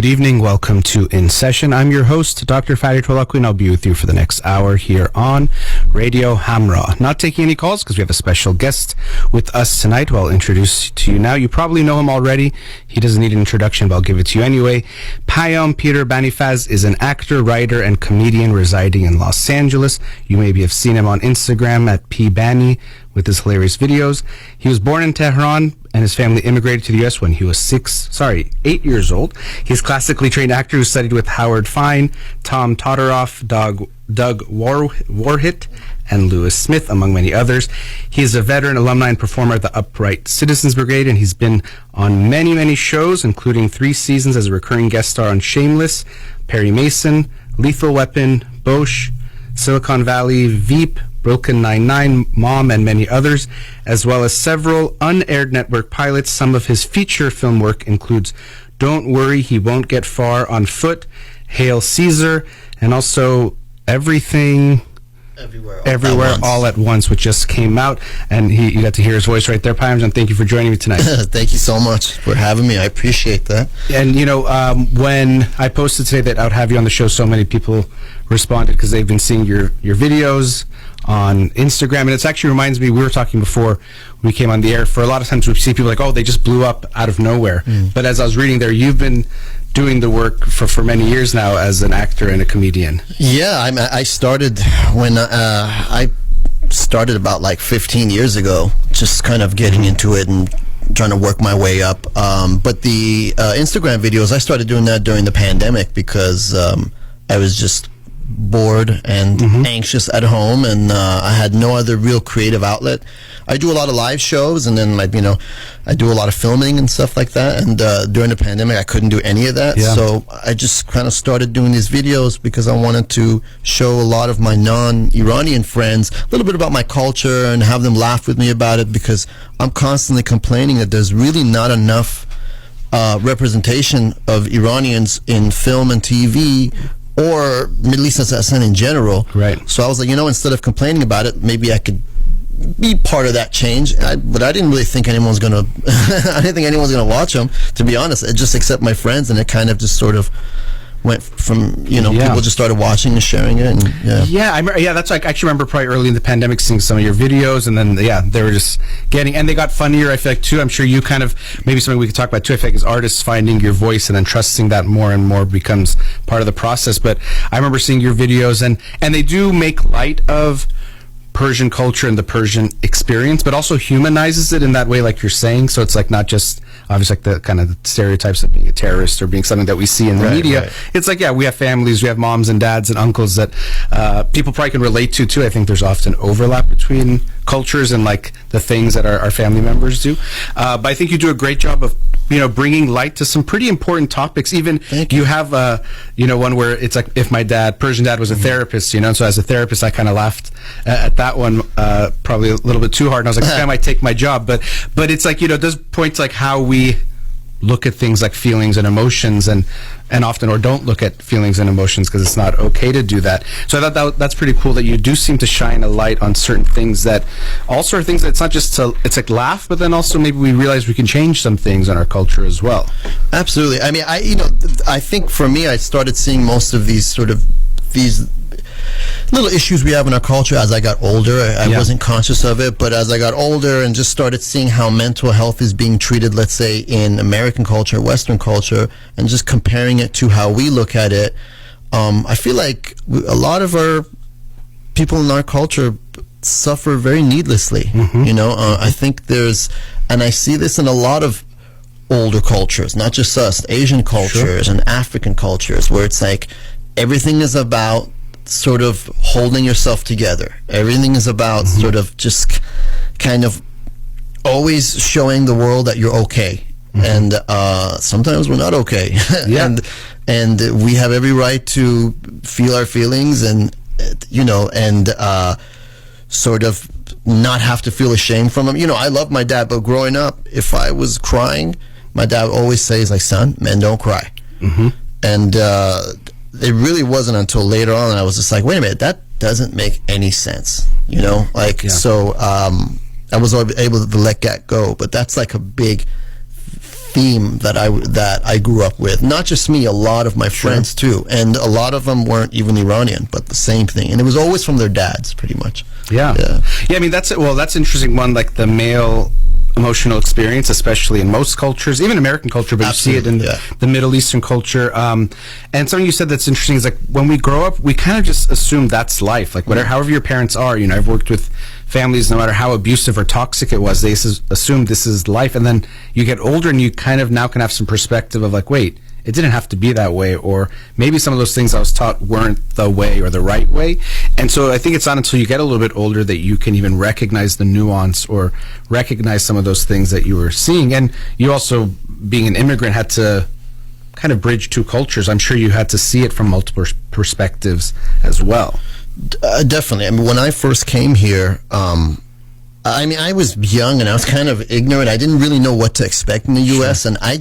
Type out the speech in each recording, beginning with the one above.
Good evening. Welcome to In Session. I'm your host, Dr. Farid Holakouee, and I'll be with you for the next hour here on Radio Hamra. Not taking any calls because we have a special guest with us tonight who I'll introduce to you now. You probably know him already. He doesn't need an introduction, but I'll give it to you anyway. Payam Peter Banifaz is an actor, writer, and comedian residing in Los Angeles. You maybe have seen him on Instagram at pbani with his hilarious videos. He was born in Tehran, and his family immigrated to the U.S. when he was 8 years old. He's a classically trained actor who studied with Howard Fine, Tom Todoroff, Doug Warhit, and Lewis Smith, among many others. He is a veteran alumni and performer at the Upright Citizens Brigade, and he's been on many, many shows, including 3 seasons as a recurring guest star on Shameless, Perry Mason, Lethal Weapon, Bosch, Silicon Valley, Veep, Brooklyn Nine-Nine, Mom, and many others, as well as several unaired network pilots. Some of his feature film work includes Don't Worry, He Won't Get Far on Foot, Hail Caesar, and also Everything... Everywhere all at once, which just came out, and you got to hear his voice right there. Payam, and thank you for joining me tonight. Thank you so much for having me. I appreciate that. And when I posted today that I would have you on the show, so many people responded because they've been seeing your videos on Instagram, and it actually reminds me, we were talking before we came on the air, for a lot of times we see people like, oh, they just blew up out of nowhere. But as I was reading there, you've been doing the work for many years now as an actor and a comedian. Yeah, I started when I started about like 15 years ago, just kind of getting into it and trying to work my way up. But the Instagram videos, I started doing that during the pandemic because I was just bored and anxious at home, and I had no other real creative outlet. I do a lot of live shows, and then I do a lot of filming and stuff like that, and during the pandemic I couldn't do any of that. So I just kind of started doing these videos because I wanted to show a lot of my non-Iranian friends a little bit about my culture and have them laugh with me about it, because I'm constantly complaining that there's really not enough representation of Iranians in film and TV or Middle East and in general. Right. So I was like, instead of complaining about it, maybe I could be part of that change. But I didn't really think anyone's gonna I didn't think anyone's gonna watch them, to be honest. Just except my friends, and it kind of just sort of went from people just started watching and sharing it, and that's like, I actually remember probably early in the pandemic seeing some of your videos, and then they were just getting, and they got funnier, I feel like, too. I'm sure you kind of, maybe something we could talk about too, I feel like, is artists finding your voice and then trusting that more and more becomes part of the process. But I remember seeing your videos, and they do make light of Persian culture and the Persian experience, but also humanizes it in that way, like you're saying. So it's like not just obviously like the kind of stereotypes of being a terrorist or being something that we see in the media. Right. It's like, we have families, we have moms and dads and uncles that people probably can relate to too. I think there's often overlap between cultures and like the things that our family members do. But I think you do a great job of bringing light to some pretty important topics. Even you have one where it's like, if my Persian dad was a therapist, and so as a therapist I kind of laughed at that one probably a little bit too hard, and I was like, I might take my job, but it's like, it does point to like how we look at things like feelings and emotions, and often, or don't look at feelings and emotions because it's not okay to do that. So I thought that's pretty cool that you do seem to shine a light on certain things, that all sort of things that it's not just it's like laugh, but then also maybe we realize we can change some things in our culture as well. Absolutely. I mean, I think for me, I started seeing most of these little issues we have in our culture as I got older. I wasn't conscious of it, but as I got older and just started seeing how mental health is being treated, let's say, in American culture, Western culture, and just comparing it to how we look at it, I feel like a lot of our people in our culture suffer very needlessly. I think and I see this in a lot of older cultures, not just us, Asian cultures and African cultures, where it's like everything is about sort of holding yourself together. Everything is about sort of just kind of always showing the world that you're okay. And sometimes we're not okay. and we have every right to feel our feelings, and sort of not have to feel ashamed from them. I love my dad, but growing up, if I was crying, my dad always says, like, son, men don't cry. And it really wasn't until later on that I was just like, wait a minute, that doesn't make any sense, So I was able to let that go, but that's like a big theme that I grew up with. Not just me, a lot of my friends too, and a lot of them weren't even Iranian, but the same thing, and it was always from their dads, pretty much. Yeah. I mean, that's an interesting one, like the male emotional experience, especially in most cultures, even American culture, but Absolutely, you see it in the Middle Eastern culture. And something you said that's interesting is like when we grow up, we kind of just assume that's life. Like whatever, however your parents are, you know, I've worked with families, no matter how abusive or toxic it was, they assume this is life. And then you get older and you kind of now can have some perspective of like, wait, it didn't have to be that way, or maybe some of those things I was taught weren't the way or the right way. And so I think it's not until you get a little bit older that you can even recognize the nuance or recognize some of those things that you were seeing. And you also, being an immigrant, had to kind of bridge two cultures. I'm sure you had to see it from multiple perspectives as well. Definitely. I mean, when I first came here, I mean, I was young and I was kind of ignorant. I didn't really know what to expect in the U.S. And I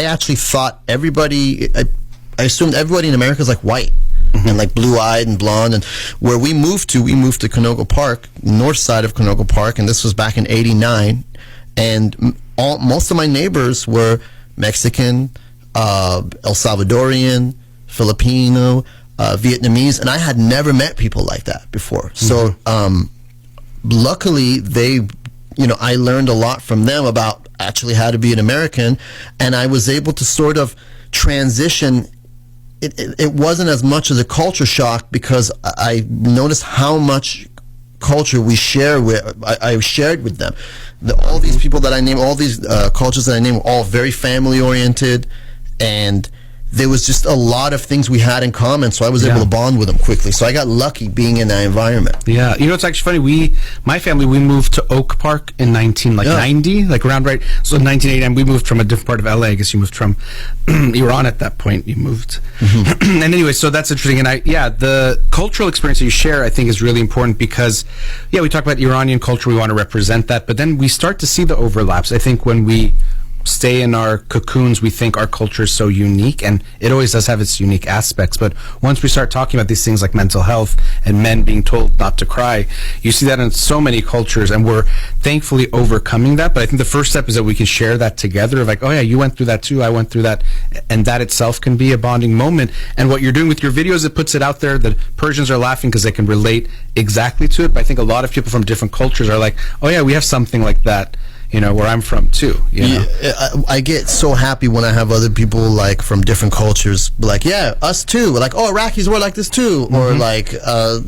actually thought I assumed everybody in America is like white and like blue-eyed and blonde. And where we moved to Canoga Park, north side of Canoga Park, and this was back in '89. And most of my neighbors were Mexican, El Salvadorian, Filipino, Vietnamese, and I had never met people like that before. So, luckily, I learned a lot from them about actually how to be an American, and I was able to sort of transition. It wasn't as much as a culture shock because I noticed how much culture we share I shared with them. All these people that I named, all these cultures that I named, were all very family oriented, and there was just a lot of things we had in common, so I was able to bond with them quickly. So I got lucky being in that environment. Yeah. You know, it's actually funny. My family, we moved to Oak Park in 1990, like around right. So in 1989, we moved from a different part of LA. I guess you moved from Iran at that point. You moved. And anyway, so that's interesting. And the cultural experience that you share, I think, is really important because, we talk about Iranian culture. We want to represent that. But then we start to see the overlaps. I think when we stay in our cocoons, we think our culture is so unique, and it always does have its unique aspects. But once we start talking about these things like mental health and men being told not to cry, you see that in so many cultures, and we're thankfully overcoming that. But I think the first step is that we can share that together of like, oh yeah, you went through that too, I went through that, and that itself can be a bonding moment. And what you're doing with your videos, it puts it out there. The Persians are laughing because they can relate exactly to it, but I think a lot of people from different cultures are like, oh yeah, we have something like that, where I'm from too. I get so happy when I have other people like from different cultures like, yeah, us too. Like, oh, Iraqis were like this too, or like, us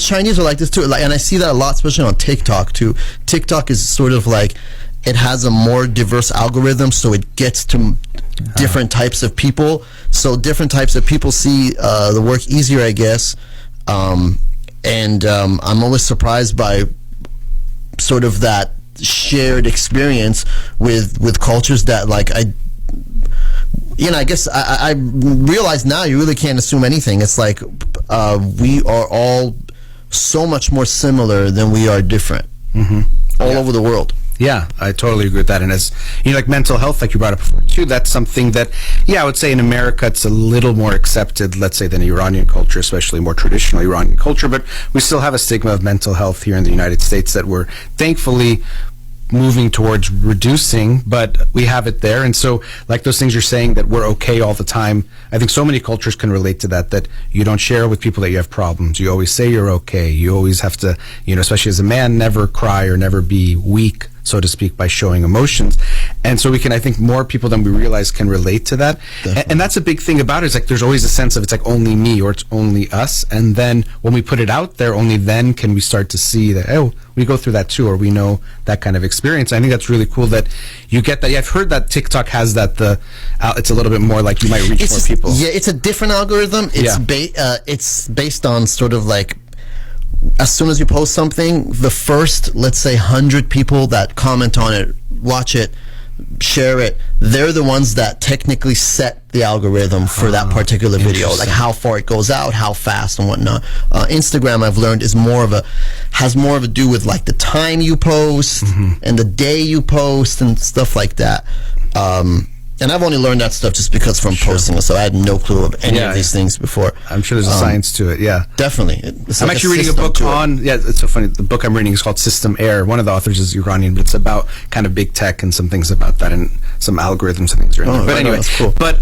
Chinese are like this too. Like, and I see that a lot, especially on TikTok too. TikTok is sort of like, it has a more diverse algorithm, so it gets to different types of people. So different types of people see the work easier, I guess. I'm always surprised by sort of that shared experience with cultures that like I guess I realize now you really can't assume anything. It's like we are all so much more similar than we are different all over the world. Yeah, I totally agree with that. And as like mental health, like you brought up before too, that's something that, I would say in America it's a little more accepted, let's say, than Iranian culture, especially more traditional Iranian culture. But we still have a stigma of mental health here in the United States that we're thankfully moving towards reducing, but we have it there. And so like those things you're saying that we're okay all the time, I think so many cultures can relate to that you don't share with people that you have problems. You always say you're okay. You always have to, especially as a man, never cry or never be weak, so to speak, by showing emotions. And so we can, I think more people than we realize can relate to that. And that's a big thing about it, is like there's always a sense of it's like only me or it's only us. And then when we put it out there, only then can we start to see that, oh, we go through that too, or we know that kind of experience. I think that's really cool that you get that. Yeah, I've heard that TikTok has that, it's a little bit more like you might reach more people. Yeah, it's a different algorithm. It's based on sort of like, as soon as you post something, the first, let's say, 100 people that comment on it, watch it, share it, they're the ones that technically set the algorithm for that particular video, like how far it goes out, how fast and whatnot. Instagram, I've learned, has more of a do with like the time you post and the day you post and stuff like that. and I've only learned that stuff just because from posting, so I had no clue of any of these things before. I'm sure there's a science to it. Yeah, definitely. I'm actually reading a book on. Yeah, it's so funny. The book I'm reading is called System Error. One of the authors is Iranian, but it's about kind of big tech and some things about that and some algorithms and things. But anyway, that's cool. But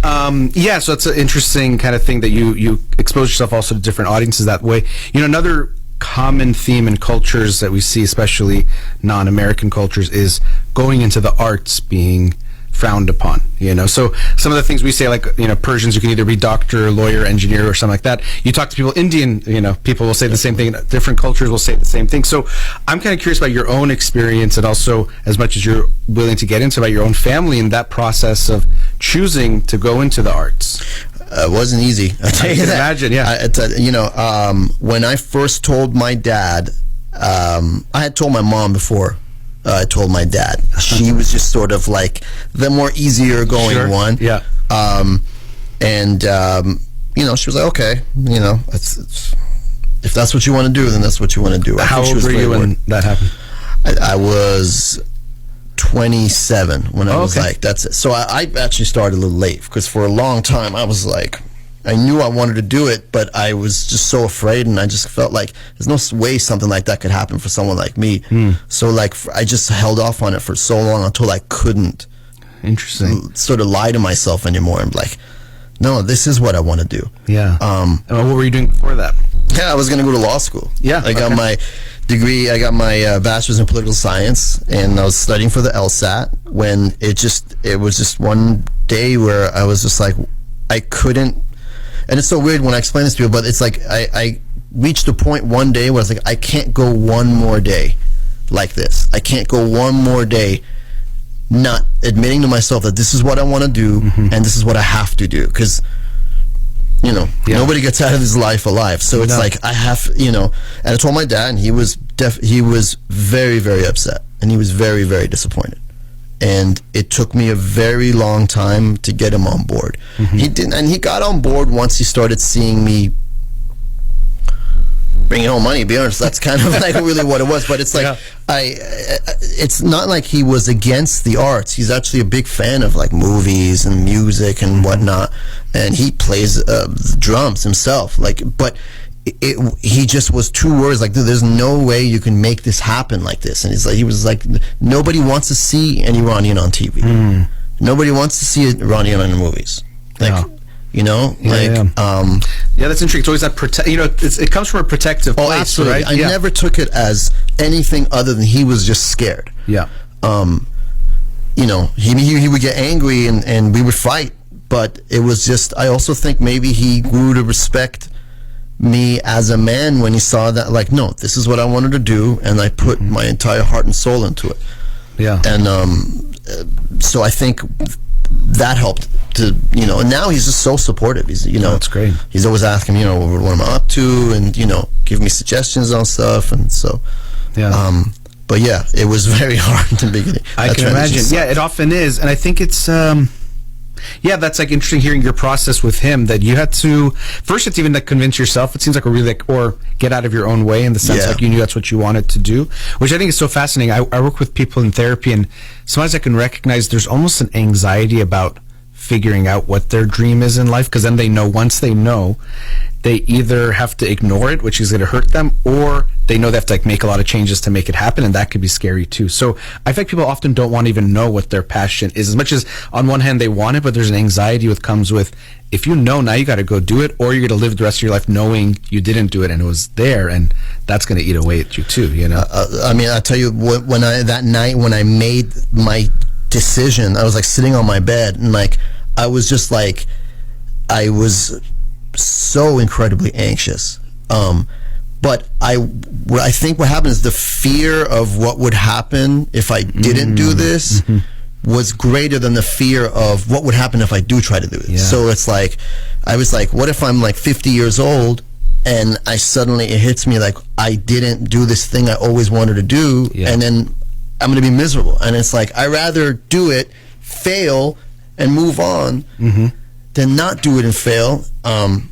yeah, so it's an interesting kind of thing that you expose yourself also to different audiences that way. You know, another common theme in cultures that we see, especially non-American cultures, is going into the arts being frowned upon, you know. So some of the things we say, like, you know, Persians, you can either be doctor, lawyer, engineer, or something like that. You talk to people, Indian, you know, people will say the same thing. Different cultures will say the same thing. So I'm kind of curious about your own experience, and also, as much as you're willing to get into, about your own family and that process of choosing to go into the arts. It wasn't easy. I can imagine, yeah. You know, when I first told my dad, I had told my mom before. I told my dad. She was just sort of like the more easier going one. Yeah. And you know, she was like, okay, you know, it's, if that's what you want to do, then that's what you want to do. How old were you when that happened? I was 27 when I was like, that's it. So I actually started a little late, because for a long time I was like, I knew I wanted to do it, but I was just so afraid, and I just felt like there's no way something like that could happen for someone like me. So like I just held off on it for so long until I couldn't sort of lie to myself anymore. I'm like, no, this is what I want to do. Yeah. And what were you doing before that? Yeah, I was going to go to law school. Yeah. I got my degree. I got my bachelor's in political science, and I was studying for the LSAT when it was just one day where I was just like, I couldn't. And it's so weird when I explain this to you, but it's like I reached a point one day where I was like, I can't go one more day like this. I can't go one more day not admitting to myself that this is what I want to do, and this is what I have to do. Because, you know, nobody gets out of this life alive. So it's like, I have, you know. And I told my dad, and he was very, very upset, and he was very, very disappointed. And it took me a very long time to get him on board. He didn't, and he got on board once he started seeing me bringing home money. To be honest, that's kind of like really what it was. But it's like it's not like he was against the arts. He's actually a big fan of like movies and music and whatnot, and he plays drums himself. Like, but he just was too worried. Like, dude, there's no way you can make this happen like this. And he was like, nobody wants to see an Iranian on TV. Nobody wants to see an Iranian in the movies. Like, you know, yeah, that's interesting. It's always that you know, it comes from a protective place, absolutely. right? I never took it as anything other than he was just scared. Yeah. You know, he would get angry and we would fight, but it was just, I also think maybe he grew to respect me as a man when he saw that, like, no, this is what I wanted to do, and I put my entire heart and soul into it. Yeah. And so I think that helped to, you know, and now he's just so supportive. He's, you know, that's great. He's always asking me, you know, what am I up to, and, you know, give me suggestions on stuff. And so but yeah, it was very hard in the beginning. I can imagine. Yeah, it often is. And I think it's yeah, that's like interesting hearing your process with him, that you had to first, it's even to convince yourself, it seems like, a really, like, or get out of your own way, in the sense like you knew that's what you wanted to do, which I think is so fascinating. I work with people in therapy, and sometimes I can recognize there's almost an anxiety about figuring out what their dream is in life, because then they know, once they know, they either have to ignore it, which is going to hurt them, or they know they have to like make a lot of changes to make it happen, and that could be scary too. So I think people often don't want to even know what their passion is, as much as on one hand they want it, but there's an anxiety that comes with, if you know, now you got to go do it, or you're going to live the rest of your life knowing you didn't do it and it was there, and that's going to eat away at you too, you know. I mean, I'll tell you, that night when I made my decision, I was like sitting on my bed, and like I was just like, I was so incredibly anxious. But I think what happened is the fear of what would happen if I didn't do this was greater than the fear of what would happen if I do try to do it. Yeah. So it's like, I was like, what if I'm like 50 years old and I suddenly, it hits me like I didn't do this thing I always wanted to do, and then I'm going to be miserable. And it's like, I rather do it, fail, and move on than not do it and fail. And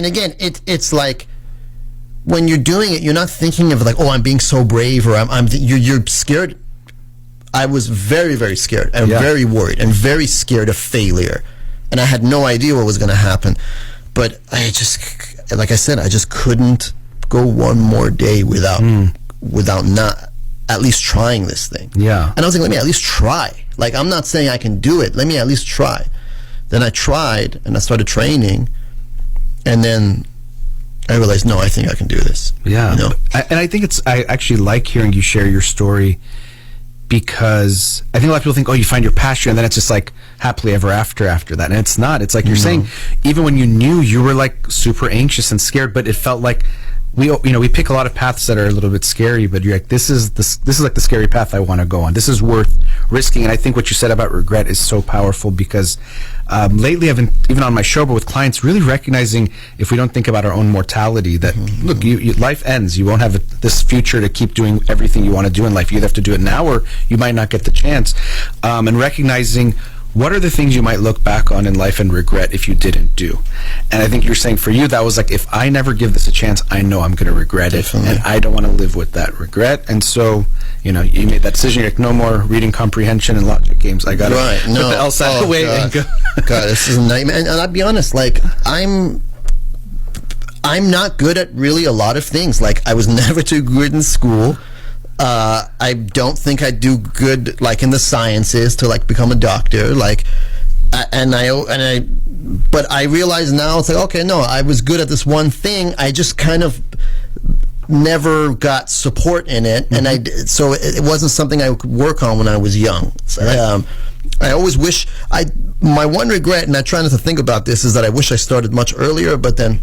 again, it's like, when you're doing it, you're not thinking of like, oh, I'm being so brave, or you're scared. I was very, very scared and very worried and very scared of failure. And I had no idea what was going to happen. But I just, like I said, I just couldn't go one more day without not at least trying this thing. Yeah. And I was like, let me at least try. Like, I'm not saying I can do it. Let me at least try. Then I tried, and I started training. And then I realized, no, I think I can do this. Yeah. You know? And I think I actually like hearing you share your story, because I think a lot of people think, oh, you find your passion and then it's just like happily ever after that. And it's not. It's like you're saying, even when you knew, you were like super anxious and scared, but it felt like we pick a lot of paths that are a little bit scary, but you're like, this is like the scary path I want to go on. This is worth risking. And I think what you said about regret is so powerful, because lately I've been, even on my show, but with clients, really recognizing, if we don't think about our own mortality, that look, life ends. You won't have this future to keep doing everything you want to do in life. You either have to do it now, or you might not get the chance. And recognizing, what are the things you might look back on in life and regret if you didn't do? And I think you're saying for you, that was like, if I never give this a chance, I know I'm going to regret it. And I don't want to live with that regret. And so, you made that decision. You're like, no more reading comprehension and logic games. I got to put the LSAT away and go. God, this is a nightmare. And I'll be honest, like, I'm not good at really a lot of things. Like, I was never too good in school. I don't think I do good like in the sciences to like become a doctor, like, but I realize now, it's like, okay, no, I was good at this one thing, I just kind of never got support in it, and so it wasn't something I could work on when I was young. I always wish my one regret, and I try not to think about this, is that I wish I started much earlier, but then,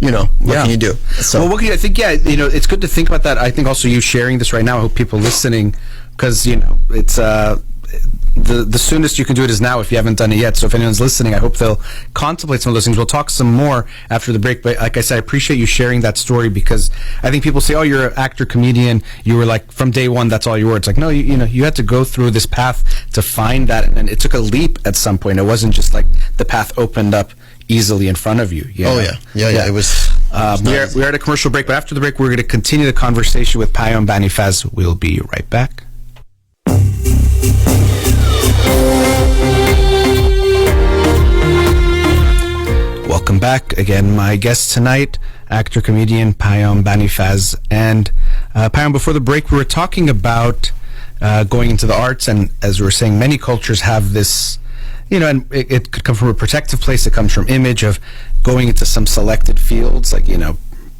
what can you do? So, well, I think, it's good to think about that. I think also you sharing this right now, I hope people listening, because, it's the soonest you can do it is now if you haven't done it yet. So if anyone's listening, I hope they'll contemplate some of those things. We'll talk some more after the break. But like I said, I appreciate you sharing that story, because I think people say, oh, you're an actor, comedian. You were like, from day one, that's all you were. It's like, no, you had to go through this path to find that. And then it took a leap at some point. It wasn't just like the path opened up easily in front of you. Oh yeah. It was. We're at a commercial break, but after the break, we're going to continue the conversation with Payam Banifaz. We'll be right back. Welcome back. Again, my guest tonight, actor, comedian Payam Banifaz. And Payam, before the break, we were talking about going into the arts, and as we were saying, many cultures have this, and it could come from a protective place. It comes from image of going into some selected fields, like,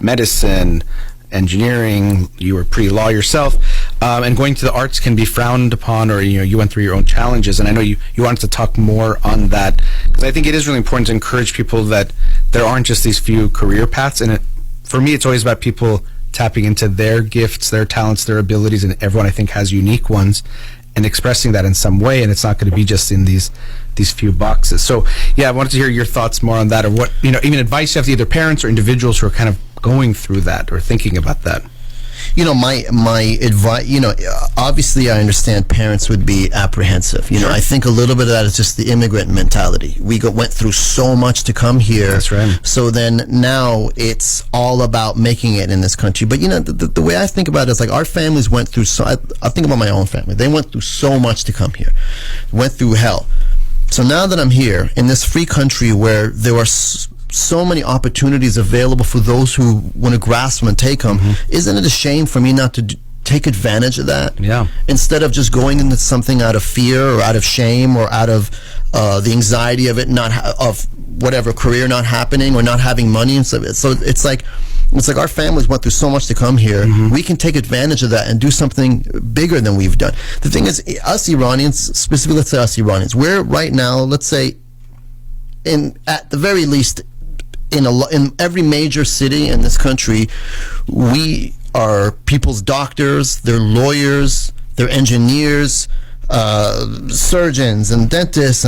medicine, engineering. You were pre-law yourself, and going to the arts can be frowned upon, or you went through your own challenges. And I know you wanted to talk more on that, because I think it is really important to encourage people that there aren't just these few career paths. And for me, it's always about people tapping into their gifts, their talents, their abilities, and everyone, I think, has unique ones, and expressing that in some way. And it's not going to be just in these few boxes. So I wanted to hear your thoughts more on that, or what, even advice you have to either parents or individuals who are kind of going through that or thinking about that. My advice, obviously I understand parents would be apprehensive. Sure. I think a little bit of that is just the immigrant mentality. We went through so much to come here. That's right. So then now it's all about making it in this country. But the way I think about it is like our families went through I think about my own family. They went through so much to come here. Went through hell. So now that I'm here in this free country where there are so many opportunities available for those who want to grasp them and take them, isn't it a shame for me not to take advantage of that? Yeah. Instead of just going into something out of fear or out of shame or out of the anxiety of it of whatever career not happening or not having money and stuff. So it's like our families went through so much to come here. We can take advantage of that and do something bigger than we've done. The thing is, us Iranians, specifically, let's say us Iranians, we're right now, let's say, at the very least, in every major city in this country, we are people's doctors, they're lawyers, they're engineers, surgeons and dentists,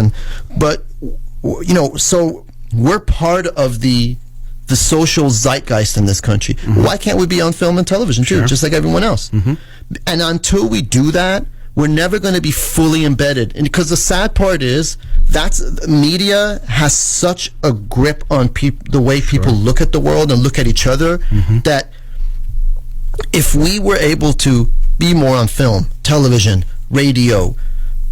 so we're part of the social zeitgeist in this country. Why can't we be on film and television too, just like everyone else? And until we do that, we're never going to be fully embedded. And because the sad part is, media has such a grip on the way people look at the world and look at each other, that if we were able to be more on film, television, radio,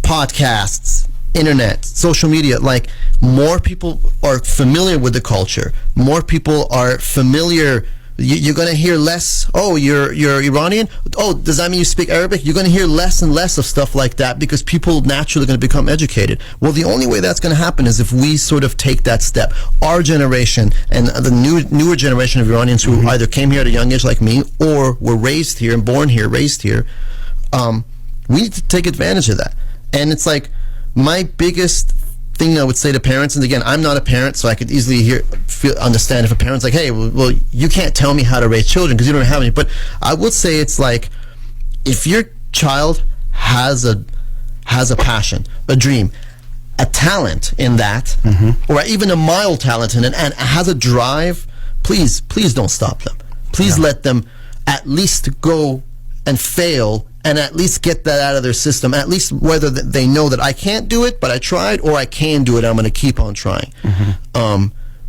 podcasts, internet, social media. Like, more people are familiar with the culture. More people are familiar. You're going to hear less, oh, you're Iranian? Oh, does that mean you speak Arabic? You're going to hear less and less of stuff like that because people naturally are going to become educated. Well, the only way that's going to happen is if we sort of take that step. Our generation and the newer generation of Iranians who either came here at a young age like me or were raised here and born here, raised here, we need to take advantage of that. And it's like, my biggest thing I would say to parents, and again, I'm not a parent, so I could easily understand if a parent's like, hey, well, you can't tell me how to raise children because you don't have any. But I would say it's like, if your child has a passion, a dream, a talent in that, or even a mild talent in it, and has a drive, please don't stop them. Please let them at least go and fail and at least get that out of their system, at least whether they know that I can't do it, but I tried, or I can do it, I'm going to keep on trying.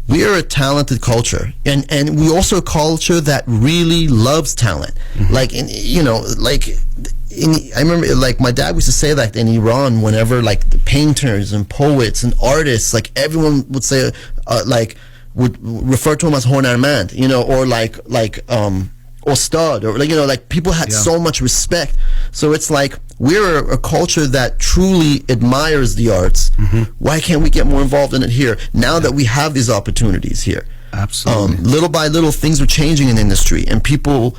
We are a talented culture, and we also a culture that really loves talent. Like, I remember, like, my dad used to say that in Iran, whenever, like, the painters and poets and artists, like, everyone would say, would refer to him as Honarmand, or like Ostad, or like people had so much respect. So it's like, we're a culture that truly admires the arts. Why can't we get more involved in it here now that we have these opportunities here? Absolutely. Little by little, things are changing in the industry, and people,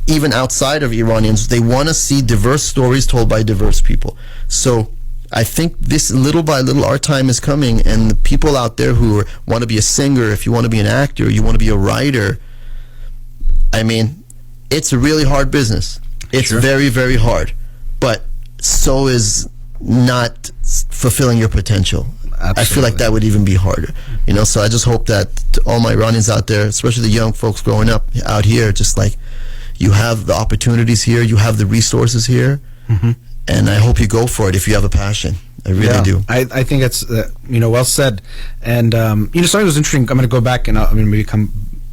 even outside of Iranians, they want to see diverse stories told by diverse people. So I think this, little by little, our time is coming, and the people out there who want to be a singer, if you want to be an actor, you want to be a writer, I mean, it's a really hard business. It's very, very hard. But so is not fulfilling your potential. Absolutely. I feel like that would even be harder. So I just hope that all my Iranians out there, especially the young folks growing up out here, just like, you have the opportunities here, you have the resources here, and I hope you go for it if you have a passion. I really do. I think that's well said. And something was interesting. I'm going to go back and maybe come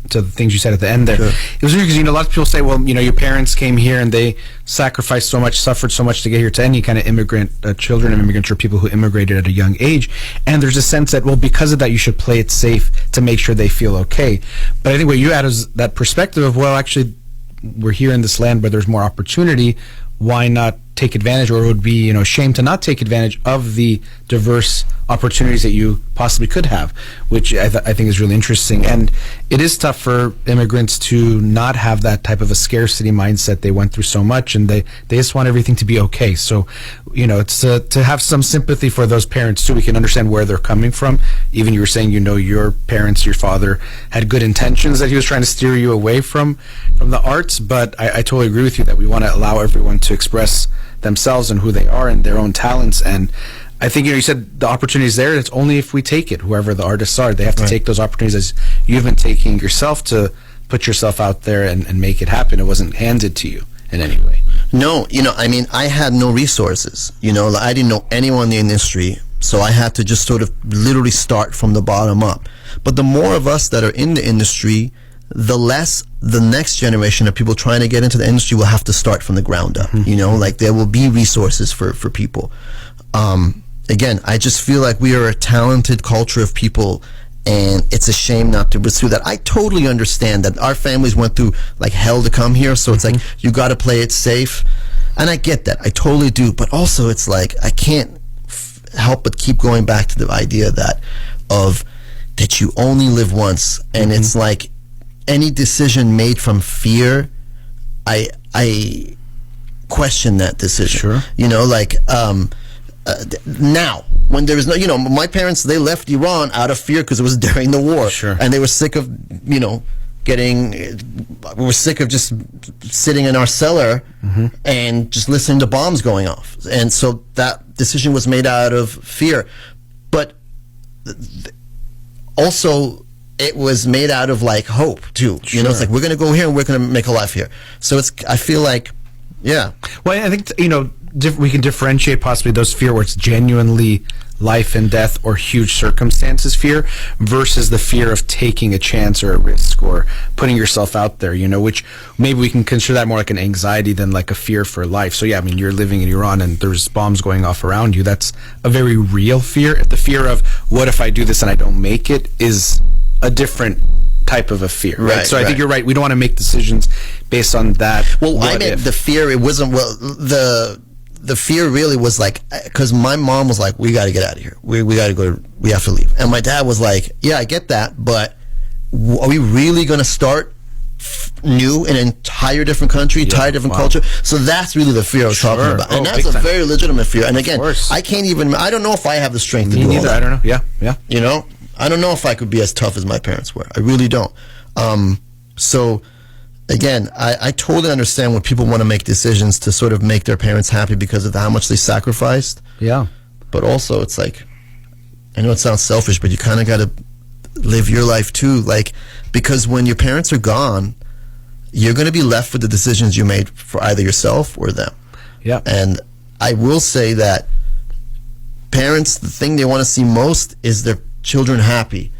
to the things you said at the end there. It was interesting because a lot of people say, well, your parents came here and they sacrificed so much, suffered so much to get here, to any kind of immigrant, children of immigrants or people who immigrated at a young age. And there's a sense that, well, because of that, you should play it safe to make sure they feel okay. But I think what you add is that perspective of, well, actually, we're here in this land where there's more opportunity. Why not take advantage, or it would be a shame to not take advantage of the diverse opportunities that you possibly could have, which I think is really interesting. And it is tough for immigrants to not have that type of a scarcity mindset. They went through so much, and they just want everything to be okay. So it's to have some sympathy for those parents too. We can understand where they're coming from. Even you were saying your parents, your father had good intentions, that he was trying to steer you away from the arts, but I totally agree with you that we want to allow everyone to express themselves and who they are and their own talents. And I think you said the opportunity is there. It's only if we take it. Whoever the artists are, they have to take those opportunities, as you've been taking yourself, to put yourself out there and make it happen. It wasn't handed to you in any way. No, I had no resources. I didn't know anyone in the industry, so I had to just sort of literally start from the bottom up. But the more of us that are in the industry, the less the next generation of people trying to get into the industry will have to start from the ground up. Like, there will be resources for people. Again, I just feel like we are a talented culture of people, and it's a shame not to pursue that. I totally understand that our families went through like hell to come here, so it's like, you got to play it safe, and I get that. I totally do. But also, it's like, I can't help but keep going back to the idea that you only live once, and it's like, any decision made from fear, I question that decision. Now, when there is no, my parents, they left Iran out of fear because it was during the war, and they were sick of, we were sick of just sitting in our cellar and just listening to bombs going off, and so that decision was made out of fear. But also, it was made out of like hope too. It's like, we're going to go here and we're going to make a life here. So I feel like, Well, I think we can differentiate possibly those fear where it's genuinely life and death or huge circumstances fear versus the fear of taking a chance or a risk or putting yourself out there, which maybe we can consider that more like an anxiety than like a fear for life. So yeah, I mean, you're living in Iran and there's bombs going off around you. That's a very real fear. The fear of what if I do this and I don't make it is a different type of a fear, right? So I think you're right. We don't want to make decisions based on that. Well, I meant the fear. It wasn't the fear really was like, because my mom was like, we got to get out of here. We got to go. We have to leave. And my dad was like, yeah, I get that, but are we really going to start new in an entire different country, entire different culture? So that's really the fear I was talking about. And that's a very legitimate fear. And again, I don't know if I have the strength to do all that. I don't know. Yeah. I don't know if I could be as tough as my parents were. I really don't. So again, I totally understand when people want to make decisions to sort of make their parents happy because of how much they sacrificed. Yeah. But also it's like, I know it sounds selfish, but you kind of got to live your life too. Like, because when your parents are gone, you're going to be left with the decisions you made for either yourself or them. Yeah. And I will say that parents, the thing they want to see most is their children happy.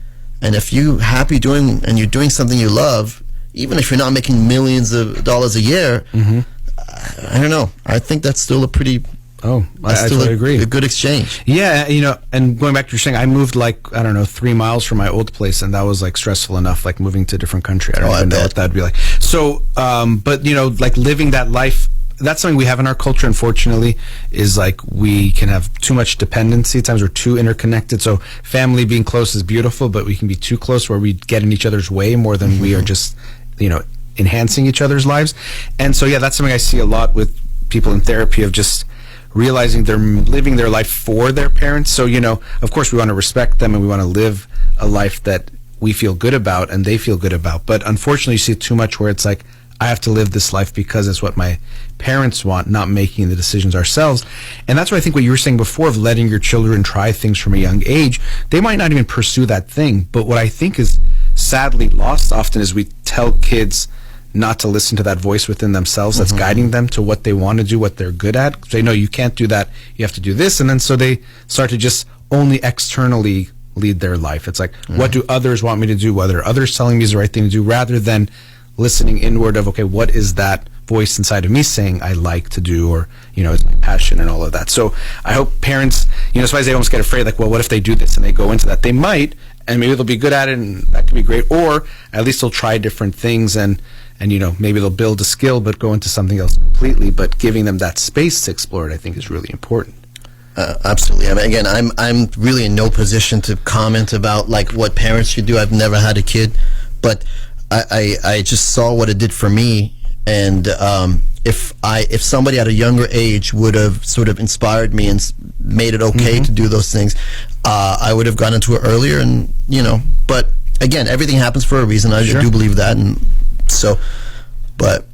And if you're happy and you're doing something you love, even if you're not making millions of dollars a year, I don't know. I think that's still a pretty... I totally agree. A good exchange. Yeah, and going back to your saying, I moved 3 miles from my old place, and that was stressful enough, moving to a different country. I don't even know what that'd be like. So, but living that life, that's something we have in our culture, unfortunately, is we can have too much dependency. At times we're too interconnected. So family being close is beautiful, but we can be too close where we get in each other's way more than we are just, enhancing each other's lives. And so, yeah, that's something I see a lot with people in therapy of just realizing they're living their life for their parents. So, of course we want to respect them and we want to live a life that we feel good about and they feel good about. But unfortunately, you see it too much where it's like, I have to live this life because it's what my parents want, not making the decisions ourselves. And that's what I think what you were saying before of letting your children try things from a young age. They might not even pursue that thing. But what I think is sadly lost often is we tell kids not to listen to that voice within themselves that's guiding them to what they want to do, what they're good at. They know you can't do that, you have to do this. And then so they start to just only externally lead their life. It's like, what do others want me to do? What are others telling me is the right thing to do, rather than listening inward of, okay, what is that voice inside of me saying I like to do, or, is my passion and all of that. So I hope parents, sometimes they almost get afraid, well, what if they do this and they go into that? They might, and maybe they'll be good at it and that could be great, or at least they'll try different things and maybe they'll build a skill but go into something else completely. But giving them that space to explore it, I think, is really important. Absolutely. I mean, again, I'm really in no position to comment about what parents should do. I've never had a kid, but I just saw what it did for me, and if somebody at a younger age would have sort of inspired me and made it okay to do those things, I would have gone into it earlier. And but again, everything happens for a reason. I do believe that, and so, but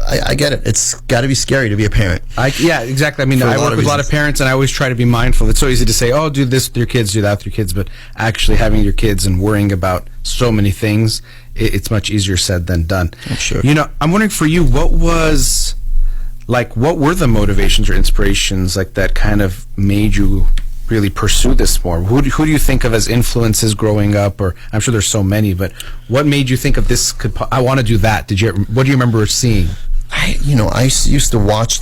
I get it. It's got to be scary to be a parent. Yeah, exactly. I mean, I work with a lot of parents, and I always try to be mindful. It's so easy to say, oh, do this with your kids, do that with your kids, but actually having your kids and worrying about so many things, it's much easier said than done. I'm sure. I'm wondering for you, what were the motivations or inspirations that kind of made you really pursue this more? Who do you think of as influences growing up? Or I'm sure there's so many, but what made you think of this? I want to do that. What do you remember seeing? I used to watch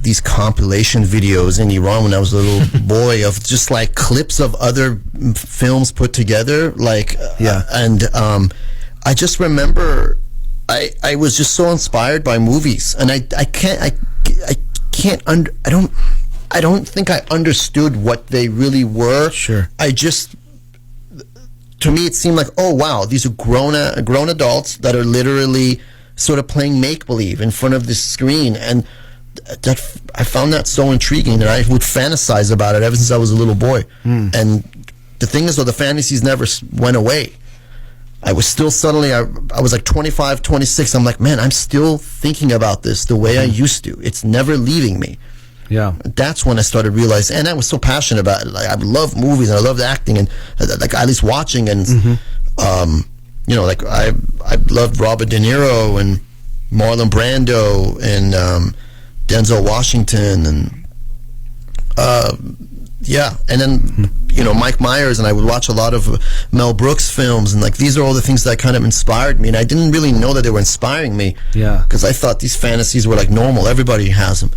these compilation videos in Iran when I was a little boy of just clips of other films put together. And I just remember I was just so inspired by movies, and I don't think I understood what they really were. Sure. To me, it seemed like, oh wow, these are grown adults that are literally sort of playing make-believe in front of the screen, and I found that so intriguing that I would fantasize about it ever since I was a little boy. And the thing is, though, the fantasies never went away. I was still suddenly, I was 25, 26, I'm like, man, I'm still thinking about this the way I used to. It's never leaving me. Yeah, that's when I started realizing, and I was so passionate about it. I love movies and I loved acting, and at least watching, and I loved Robert De Niro and Marlon Brando, and Denzel Washington, and and then Mike Myers, and I would watch a lot of Mel Brooks films, and like these are all the things that kind of inspired me, and I didn't really know that they were inspiring me, because I thought these fantasies were like normal, everybody has them.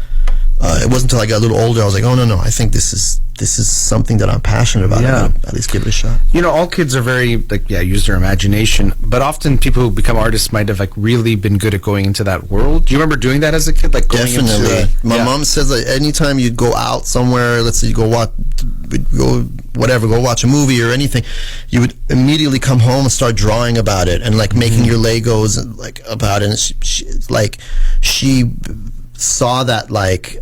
It wasn't until I got a little older I was like, oh no, I think this is something that I'm passionate about. Yeah. I'm gonna at least give it a shot. All kids are very use their imagination, but often people who become artists might have like really been good at going into that world. Do you remember doing that as a kid, like going Definitely. into My mom says that anytime you'd go out somewhere, let's say you go watch a movie or anything, you would immediately come home and start drawing about it and like making your Legos and like about it. And she saw that like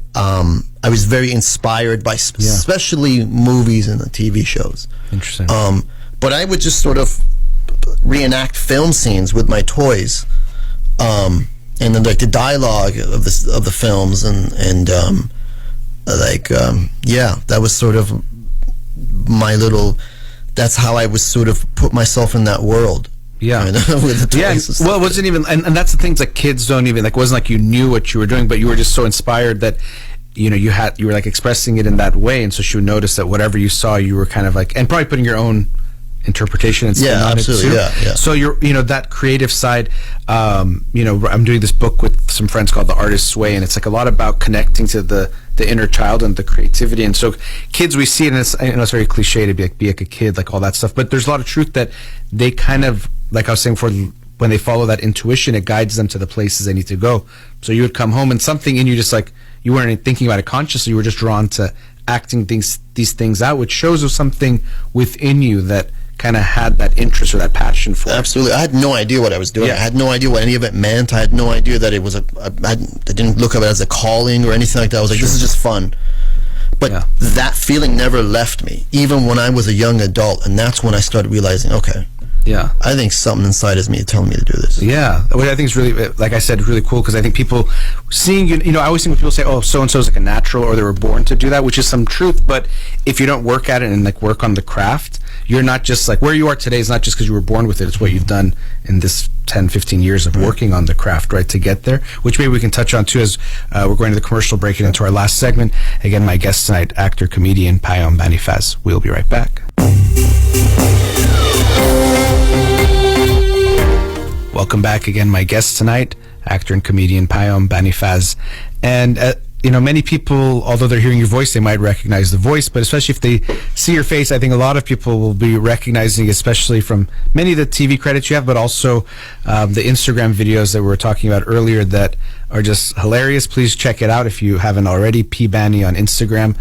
I was very inspired by especially movies and the TV shows. Interesting. But I would just sort of reenact film scenes with my toys, and then like the dialogue of the films, and that was sort of my little. That's how I was sort of put myself in that world. Yeah. With the toys. Well, it wasn't even, and that's the things like kids don't even like. It wasn't like you knew what you were doing, but you were just so inspired that you were like expressing it in that way, and so she would notice that whatever you saw, you were kind of like, and probably putting your own interpretation and spin on absolutely, it too. Yeah. So you're that creative side. I'm doing this book with some friends called The Artist's Way, and it's like a lot about connecting to the inner child and the creativity. And so kids, we see it, and it's very cliche to be like a kid, like all that stuff, but there's a lot of truth that they kind of, like I was saying before, when they follow that intuition, it guides them to the places they need to go. So you would come home and something in you, just like you weren't thinking about it consciously, you were just drawn to acting these things out, which shows of something within you that kind of had that interest or that passion for it. Absolutely. I had no idea what I was doing. I had no idea what any of it meant. I had no idea that it was I didn't look at it as a calling or anything like that. I was like, this is just fun. But that feeling never left me, even when I was a young adult, and that's when I started realizing, okay, I think something inside is me telling me to do this. Yeah, which I think is really, like I said, really cool, because I think people seeing you, I always think when people say, oh, so and so is like a natural, or they were born to do that, which is some truth, but if you don't work at it and like work on the craft, you're not just like where you are today is not just because you were born with it, it's what you've done in this 10, 15 years of working on the craft, right, to get there, which maybe we can touch on too as we're going to the commercial break and into our last segment. Again, my guest tonight, actor, comedian Payam Banifaz. We'll be right back. Welcome back again. My guest tonight, actor and comedian Payam Banifaz. And many people, although they're hearing your voice, they might recognize the voice, but especially if they see your face, I think a lot of people will be recognizing, especially from many of the TV credits you have, but also the Instagram videos that we were talking about earlier that are just hilarious. Please check it out if you haven't already. P Bani on Instagram.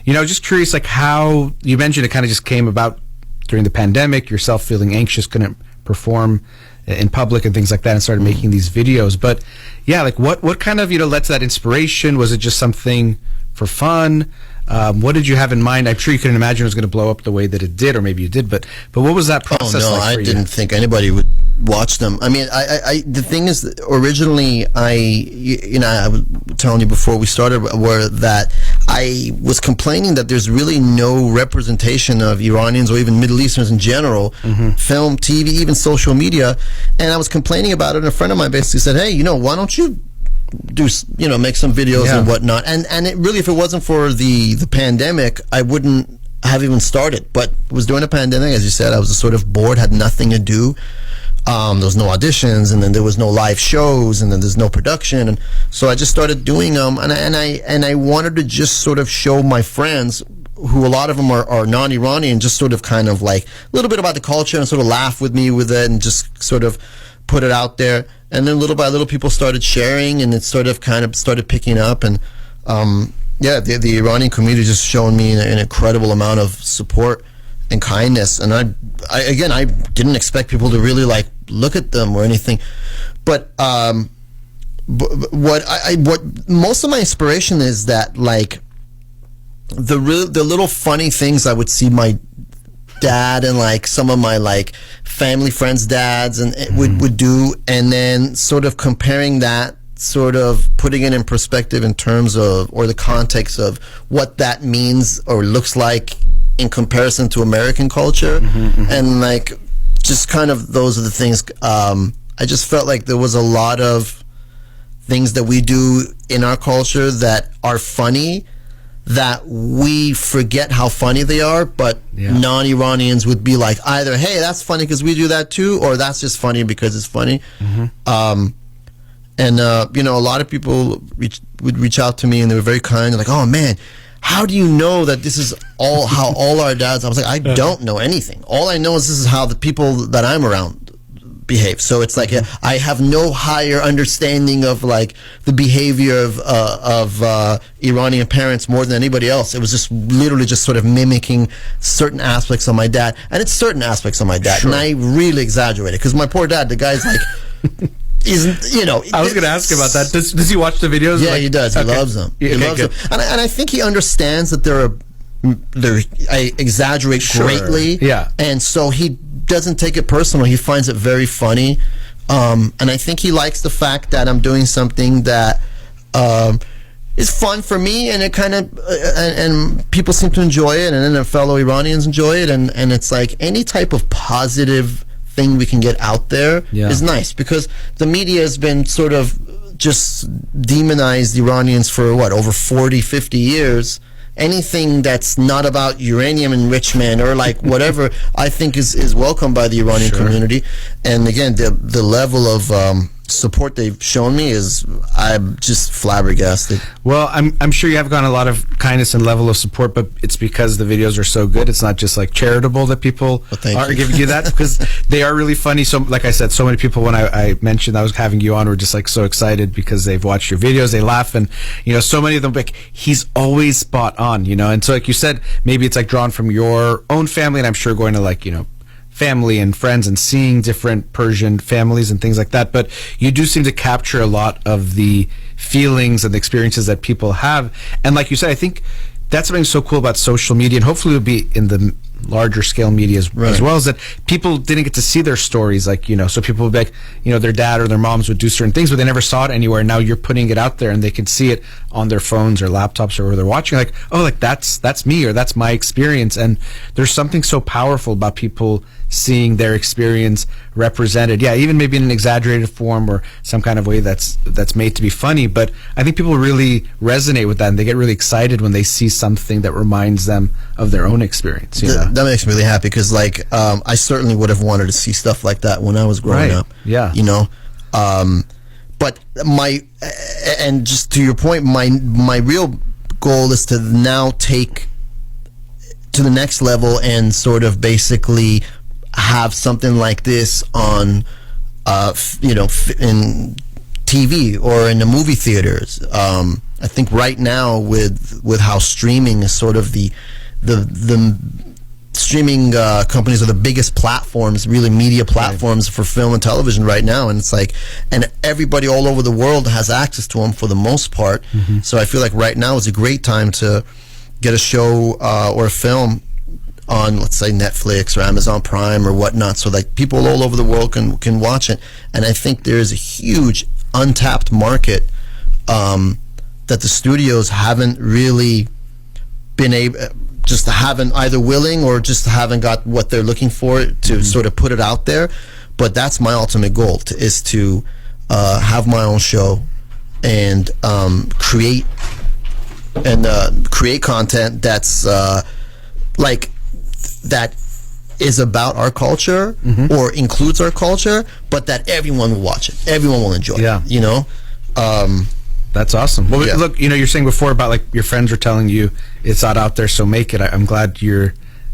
Just curious, like how you mentioned it kind of just came about during the pandemic, yourself feeling anxious, couldn't perform in public and things like that, and started making these videos. But like what kind of led to that inspiration? Was it just something for fun? What did you have in mind? I'm sure you couldn't imagine it was going to blow up the way that it did, or maybe you did, but what was that process like for you? I didn't think anybody would watch them. I mean, the thing is, originally, I was telling you before we started, that I was complaining that there's really no representation of Iranians or even Middle Easterns in general, film, TV, even social media, and I was complaining about it, and a friend of mine basically said, hey, why don't you do make some videos and whatnot, and it really, if it wasn't for the pandemic, I wouldn't have even started. But it was during the pandemic, as you said, I was sort of bored, had nothing to do. There was no auditions, and then there was no live shows, and then there's no production, and so I just started doing them, and I wanted to just sort of show my friends, who a lot of them are non-Iranian, just sort of kind of like a little bit about the culture and sort of laugh with me with it and just sort of put it out there. And then little by little people started sharing, and it sort of kind of started picking up, and the Iranian community just showing me an incredible amount of support and kindness. And I didn't expect people to really like look at them or anything, but what most of my inspiration is that like the little funny things I would see my dad and like some of my like family friends' dads and would do, and then sort of comparing that, sort of putting it in perspective in terms of, or the context of what that means or looks like in comparison to American culture, and like just kind of those are the things. I just felt like there was a lot of things that we do in our culture that are funny, that we forget how funny they are, but non-Iranians would be like either, hey, that's funny because we do that too, or that's just funny because it's funny. And you know, a lot of people would reach out to me, and they were very kind. They're like, oh man, how do you know that this is how all our dads? I was like, I don't know anything. All I know is this is how the people that I'm around behave. So it's like I have no higher understanding of like the behavior of Iranian parents more than anybody else. It was just literally just sort of mimicking certain aspects of my dad, and it's certain aspects of my dad, and I really exaggerated because my poor dad, the guy's like. You know, I was going to ask about that. Does he watch the videos? Yeah, he does. He loves them. He loves them, and I think he understands that I exaggerate greatly. Yeah, and so he doesn't take it personal. He finds it very funny, and I think he likes the fact that I'm doing something that is fun for me, and it kind of and people seem to enjoy it, and then their fellow Iranians enjoy it, and it's like any type of positive thing we can get out there is nice, because the media has been sort of just demonized Iranians for what, over 40-50 years. Anything that's not about uranium enrichment or like whatever, I think is welcomed by the Iranian community. And again, the level of support they've shown me I'm just flabbergasted. Well, I'm sure you have gotten a lot of kindness and level of support, but it's because the videos are so good. It's not just like charitable that people are giving you that, because they are really funny. So like I said, so many people, when I mentioned I was having you on, were just like so excited because they've watched your videos, they laugh, and you know, so many of them like, he's always spot on, you know. And so like you said, maybe it's like drawn from your own family, and I'm sure going to like, you know, family and friends and seeing different Persian families and things like that, but you do seem to capture a lot of the feelings and the experiences that people have. And like you said, I think that's something so cool about social media, and hopefully it'll be in the larger scale media as well, is that people didn't get to see their stories, like, you know, so people would be like, you know, their dad or their moms would do certain things, but they never saw it anywhere. Now you're putting it out there, and they can see it on their phones or laptops or where they're watching, like, oh, like that's me, or that's my experience. And there's something so powerful about people seeing their experience represented, even maybe in an exaggerated form or some kind of way that's made to be funny. But I think people really resonate with that, and they get really excited when they see something that reminds them of their own experience. You know? That makes me really happy, because like I certainly would have wanted to see stuff like that when I was growing up. Yeah, you know. But and just to your point, my real goal is to now take to the next level and sort of basically have something like this on, you know, in TV or in the movie theaters. I think right now with how streaming is sort of the streaming companies are the biggest platforms, really media platforms for film and television right now, and it's like, and everybody all over the world has access to them for the most part. So I feel like right now is a great time to get a show or a film on, let's say, Netflix or Amazon Prime or whatnot, so like people all over the world can watch it. And I think there's a huge untapped market that the studios haven't really been able, just haven't either willing or just haven't got what they're looking for to sort of put it out there. But that's my ultimate goal, is to have my own show and create content that's like that is about our culture or includes our culture, but that everyone will watch it, everyone will enjoy it, you know. That's awesome. Well, look, you know, you're saying before about like your friends are telling you it's not out there, so make it. I'm glad you're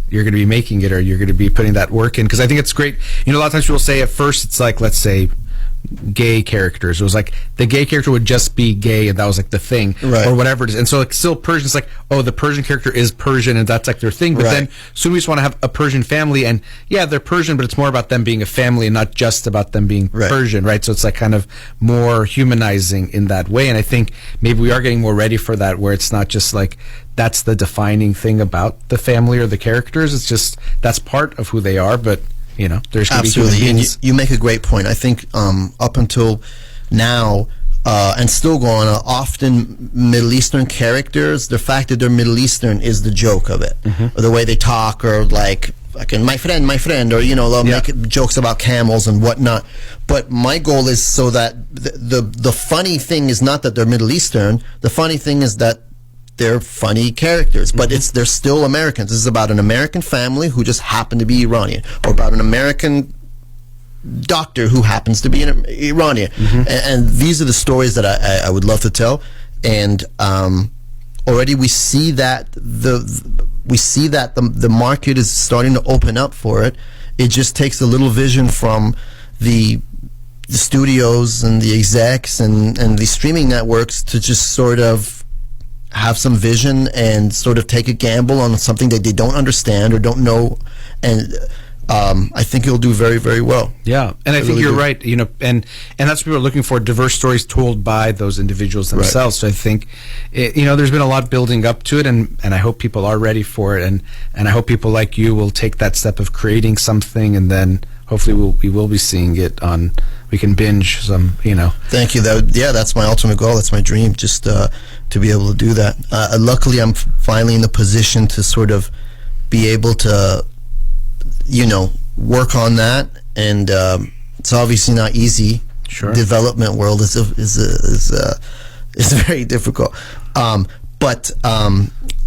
going to be making it, or you're going to be putting that work in, because I think it's great. You know, a lot of times people say at first it's like, let's say, gay characters. It was like the gay character would just be gay, and that was like the thing, or whatever it is. And so like still Persian, it's like, oh, the Persian character is Persian, and that's like their thing. But then soon we just want to have a Persian family, and they're Persian, but it's more about them being a family and not just about them being Persian, right? So it's like kind of more humanizing in that way. And I think maybe we are getting more ready for that, where it's not just like that's the defining thing about the family or the characters. It's just that's part of who they are, but you know, there's going to be human beings. And you make a great point. I think up until now, and still going on, often Middle Eastern characters, the fact that they're Middle Eastern is the joke of it. Or the way they talk, or like fucking my friend, or they'll make jokes about camels and whatnot. But my goal is so that the funny thing is not that they're Middle Eastern. The funny thing is that they're funny characters, but they're still Americans. This is about an American family who just happen to be Iranian, or about an American doctor who happens to be an Iranian. And these are the stories that I would love to tell. And already we see that the market is starting to open up for it. It just takes a little vision from the studios and the execs and the streaming networks to just sort of have some vision and sort of take a gamble on something that they don't understand or don't know. And I think it'll do very, very well. Yeah, and I think you're right. And that's what people are looking for: diverse stories told by those individuals themselves. Right. So I think, there's been a lot building up to it, and I hope people are ready for it, and I hope people like you will take that step of creating something, and then hopefully we will be seeing it on. We can binge some, Thank you. That's my ultimate goal. That's my dream, just to be able to do that. Luckily, I'm finally in the position to sort of be able to, work on that, and it's obviously not easy. Sure. Development world is very difficult, but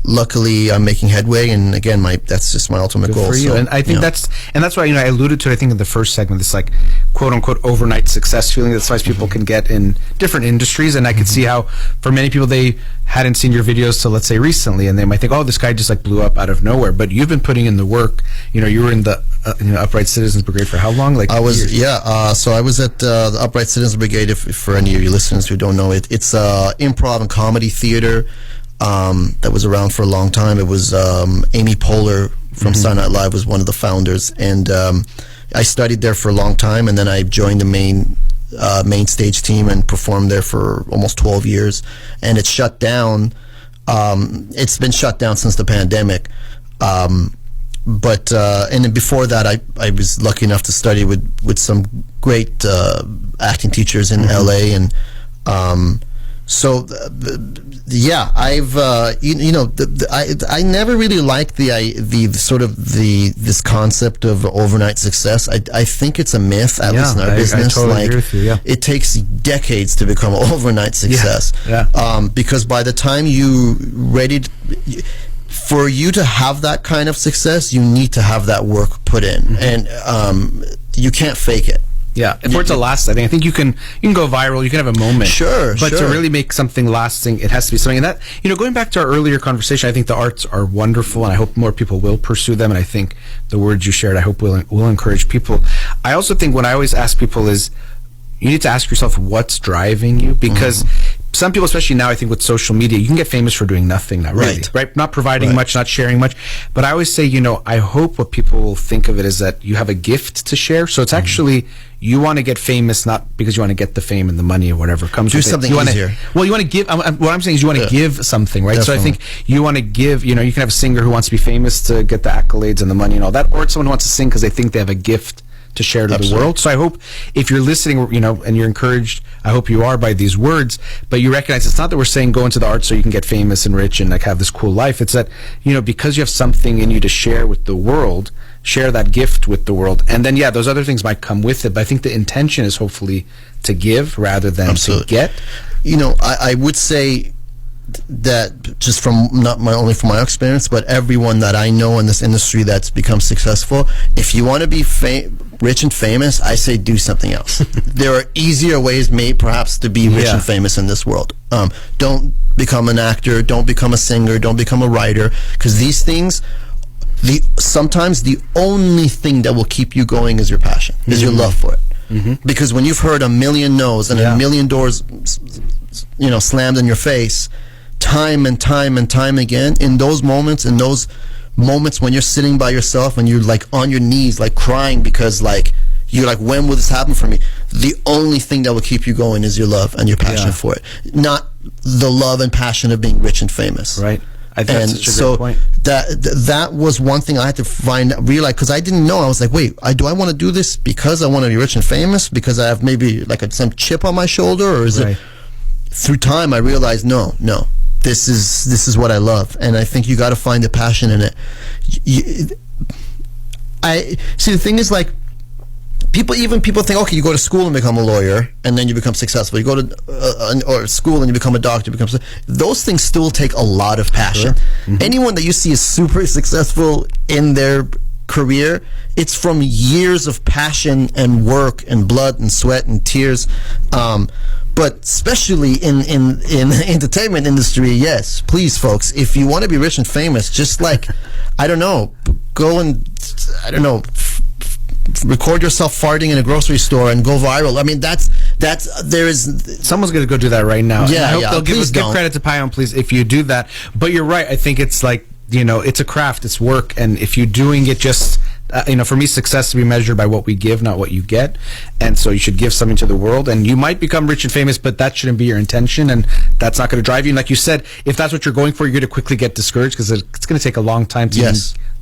luckily I'm making headway, and again, that's just my ultimate Good goal. for you. So, and I think that's why I alluded to it, I think in the first segment, this like quote unquote overnight success feeling that sometimes people can get in different industries, and I can see how for many people they hadn't seen your videos till, let's say, recently, and they might think, oh, this guy just like blew up out of nowhere, but you've been putting in the work. You were in the Upright Citizens Brigade for how long? Like I was years? So I was at the Upright Citizens Brigade. If for any of your listeners who don't know it, it's improv and comedy theater that was around for a long time. It was Amy Poehler from Saturday Night Live was one of the founders, and I studied there for a long time, and then I joined the main stage team and performed there for almost 12 years, and it shut down. It's been shut down since the pandemic, but and then before that I was lucky enough to study with some great acting teachers in LA, and so I've I never really liked this concept of overnight success. I think it's a myth, at least in our business. I totally agree with you, it takes decades to become an overnight success. Because by the time for you to have that kind of success, you need to have that work put in, and you can't fake it. Yeah, for it to last, I think you can go viral, you can have a moment. Sure, but to really make something lasting, it has to be something. And that, going back to our earlier conversation, I think the arts are wonderful, and I hope more people will pursue them. And I think the words you shared, I hope will encourage people. I also think what I always ask people is, you need to ask yourself what's driving you, because some people, especially now, I think with social media, you can get famous for doing nothing now, really, right? Not providing much, not sharing much. But I always say, I hope what people will think of it is that you have a gift to share. So it's actually, you want to get famous, not because you want to get the fame and the money or whatever comes with it. Do something easier. You want to give, what I'm saying is you want to give something, right? Definitely. So I think you want to give, you can have a singer who wants to be famous to get the accolades and the money and all that, or it's someone who wants to sing because they think they have a gift to share to the world. So I hope if you're listening, and you're encouraged, I hope you are by these words, but you recognize it's not that we're saying go into the arts so you can get famous and rich and like have this cool life. It's that, because you have something in you to share with the world, share that gift with the world. And then, those other things might come with it. But I think the intention is hopefully to give rather than to get. I would say that just from only from my experience, but everyone that I know in this industry that's become successful, if you want to be rich and famous, I say do something else. There are easier ways, perhaps, to be rich and famous in this world. Don't become an actor, don't become a singer, don't become a writer, because these things, sometimes the only thing that will keep you going is your passion, is your love for it. Because when you've heard a million no's and a million doors slammed in your face, time and time and time again, in those moments when you're sitting by yourself and you're like on your knees, like crying because you're like, when will this happen for me? The only thing that will keep you going is your love and your passion for it, not the love and passion of being rich and famous. Right. I think that's such a great point. That was one thing I had to realize, because I didn't know. I was like, wait, do I want to do this because I want to be rich and famous, because I have maybe like some chip on my shoulder, or is it? Through time I realized, no, this is what I love, and I think you got to find the passion in it. I see. The thing is, like, people think, okay, you go to school and become a lawyer, and then you become successful. You go to or school and you become a doctor. Those things still take a lot of passion. Sure. Anyone that you see is super successful in their career, it's from years of passion and work and blood and sweat and tears. But especially in the entertainment industry, yes, please, folks, if you want to be rich and famous, just like, I don't know, go and, record yourself farting in a grocery store and go viral. I mean, someone's going to go do that right now. Yeah, and I hope they'll give credit to Payam, please, if you do that. But you're right. I think it's like, it's a craft, it's work, and if you're doing it just, for me, success to be measured by what we give, not what you get, and so you should give something to the world, and you might become rich and famous, but that shouldn't be your intention, and that's not going to drive you. And like you said, if that's what you're going for, you're going to quickly get discouraged, because it's going to take a long time to even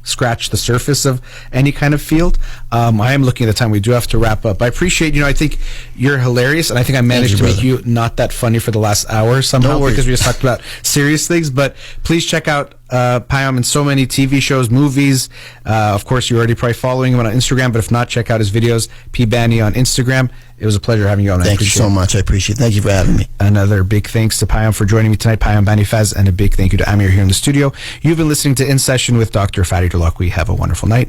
scratch the surface of any kind of field. I am looking at the time. We do have to wrap up. I appreciate, I think you're hilarious, and I think I managed to make you not that funny for the last hour somehow, because we just talked about serious things. But please check out Payam in so many TV shows, movies. Of course, you're already probably following him on Instagram, but if not, check out his videos, P. Bani on Instagram. It was a pleasure having you on. Thank you so much. I appreciate it. Thank you for having me. Another big thanks to Payam for joining me tonight, Payam Banifaz, and a big thank you to Amir here in the studio. You've been listening to In Session with Dr. Farid Holakouee. Have a wonderful night.